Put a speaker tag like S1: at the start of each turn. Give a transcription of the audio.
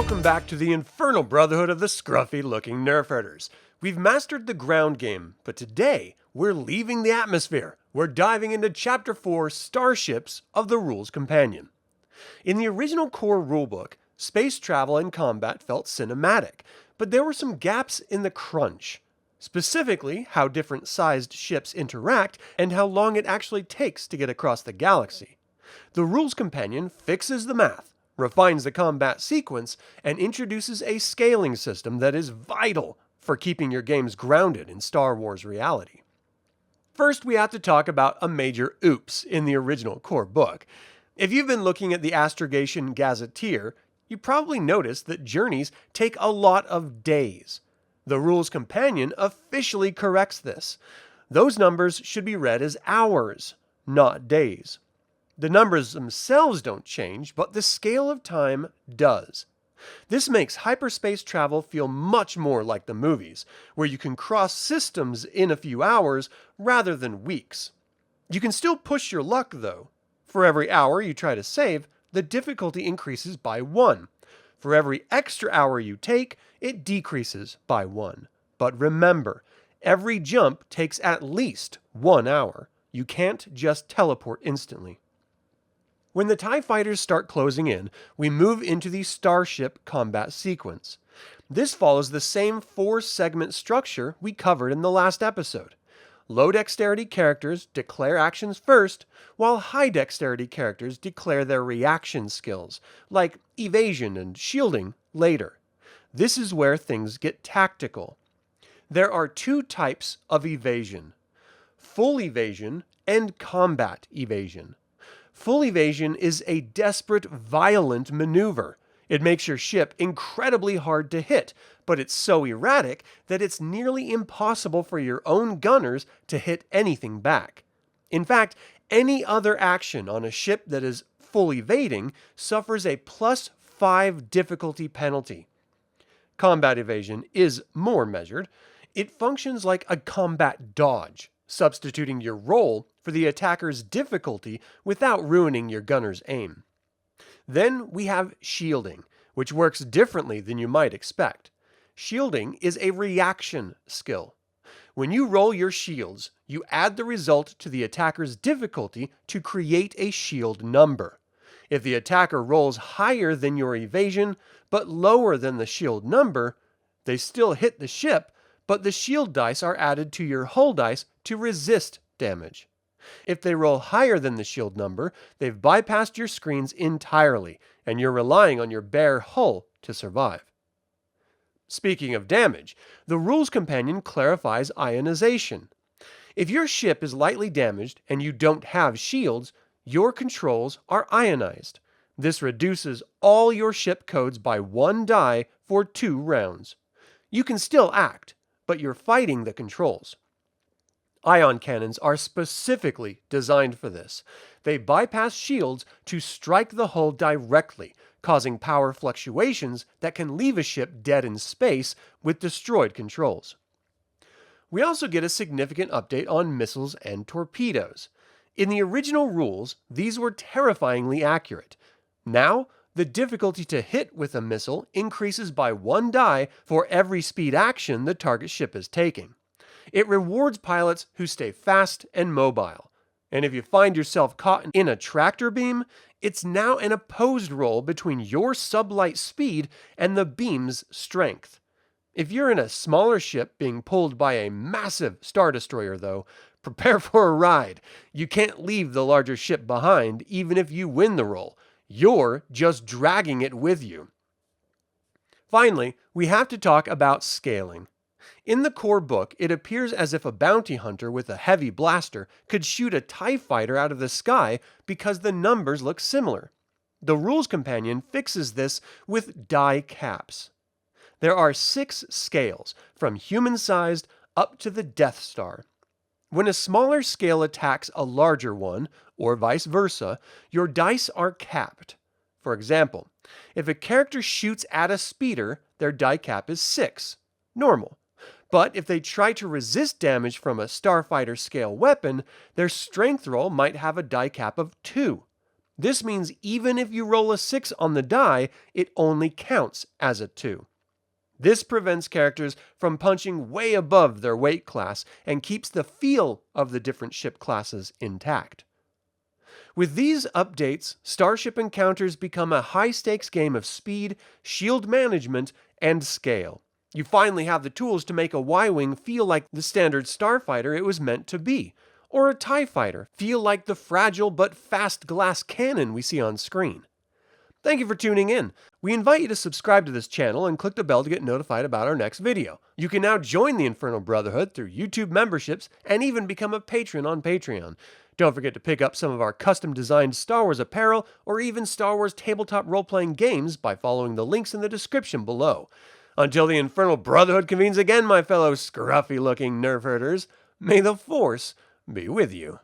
S1: Welcome back to the Infernal Brotherhood of the Scruffy Looking Nerf Herders. We've mastered the ground game, but today we're leaving the atmosphere. We're diving into Chapter 4, Starships of the Rules Companion. In the original core rulebook, space travel and combat felt cinematic, but there were some gaps in the crunch. Specifically, how different sized ships interact and how long it actually takes to get across the galaxy. The Rules Companion fixes the math, refines the combat sequence, and introduces a scaling system that is vital for keeping your games grounded in Star Wars reality. First, we have to talk about a major oops in the original core book. If you've been looking at the Astrogation Gazetteer, you probably noticed that journeys take a lot of days. The Rules Companion officially corrects this. Those numbers should be read as hours, not days. The numbers themselves don't change, but the scale of time does. This makes hyperspace travel feel much more like the movies, where you can cross systems in a few hours rather than weeks. You can still push your luck, though. For every hour you try to save, the difficulty increases by 1. For every extra hour you take, it decreases by 1. But remember, every jump takes at least 1 hour. You can't just teleport instantly. When the TIE fighters start closing in, we move into the Starship combat sequence. This follows the same 4-segment structure we covered in the last episode. Low dexterity characters declare actions first, while high dexterity characters declare their reaction skills, like evasion and shielding, later. This is where things get tactical. There are 2 types of evasion: full evasion and combat evasion. Full evasion is a desperate, violent maneuver. It makes your ship incredibly hard to hit, but it's so erratic that it's nearly impossible for your own gunners to hit anything back. In fact, any other action on a ship that is full evading suffers a +5 difficulty penalty. Combat evasion is more measured. It functions like a combat dodge, substituting your roll for the attacker's difficulty without ruining your gunner's aim. Then we have shielding, which works differently than you might expect. Shielding is a reaction skill. When you roll your shields, you add the result to the attacker's difficulty to create a shield number. If the attacker rolls higher than your evasion, but lower than the shield number, they still hit the ship, but the shield dice are added to your hull dice to resist damage. If they roll higher than the shield number, they've bypassed your screens entirely, and you're relying on your bare hull to survive. Speaking of damage, the Rules Companion clarifies ionization. If your ship is lightly damaged and you don't have shields, your controls are ionized. This reduces all your ship codes by 1 die for 2 rounds. You can still act, but you're fighting the controls. Ion cannons are specifically designed for this. They bypass shields to strike the hull directly, causing power fluctuations that can leave a ship dead in space with destroyed controls. We also get a significant update on missiles and torpedoes. In the original rules, these were terrifyingly accurate. Now, the difficulty to hit with a missile increases by 1 die for every speed action the target ship is taking. It rewards pilots who stay fast and mobile. And if you find yourself caught in a tractor beam, it's now an opposed roll between your sublight speed and the beam's strength. If you're in a smaller ship being pulled by a massive Star Destroyer, though, prepare for a ride. You can't leave the larger ship behind even if you win the roll. You're just dragging it with you. Finally, we have to talk about scaling. In the core book, it appears as if a bounty hunter with a heavy blaster could shoot a TIE fighter out of the sky because the numbers look similar. The Rules Companion fixes this with die caps. There are 6 scales, from human-sized up to the Death Star. When a smaller scale attacks a larger one, or vice versa, your dice are capped. For example, if a character shoots at a speeder, their die cap is 6, normal. But if they try to resist damage from a starfighter scale weapon, their strength roll might have a die cap of 2. This means even if you roll a 6 on the die, it only counts as a 2. This prevents characters from punching way above their weight class and keeps the feel of the different ship classes intact. With these updates, Starship Encounters become a high-stakes game of speed, shield management, and scale. You finally have the tools to make a Y-Wing feel like the standard starfighter it was meant to be, or a TIE fighter feel like the fragile but fast glass cannon we see on screen. Thank you for tuning in. We invite you to subscribe to this channel and click the bell to get notified about our next video. You can now join the Infernal Brotherhood through YouTube memberships and even become a patron on Patreon. Don't forget to pick up some of our custom-designed Star Wars apparel or even Star Wars tabletop role-playing games by following the links in the description below. Until the Infernal Brotherhood convenes again, my fellow scruffy-looking Nerf Herders, may the Force be with you.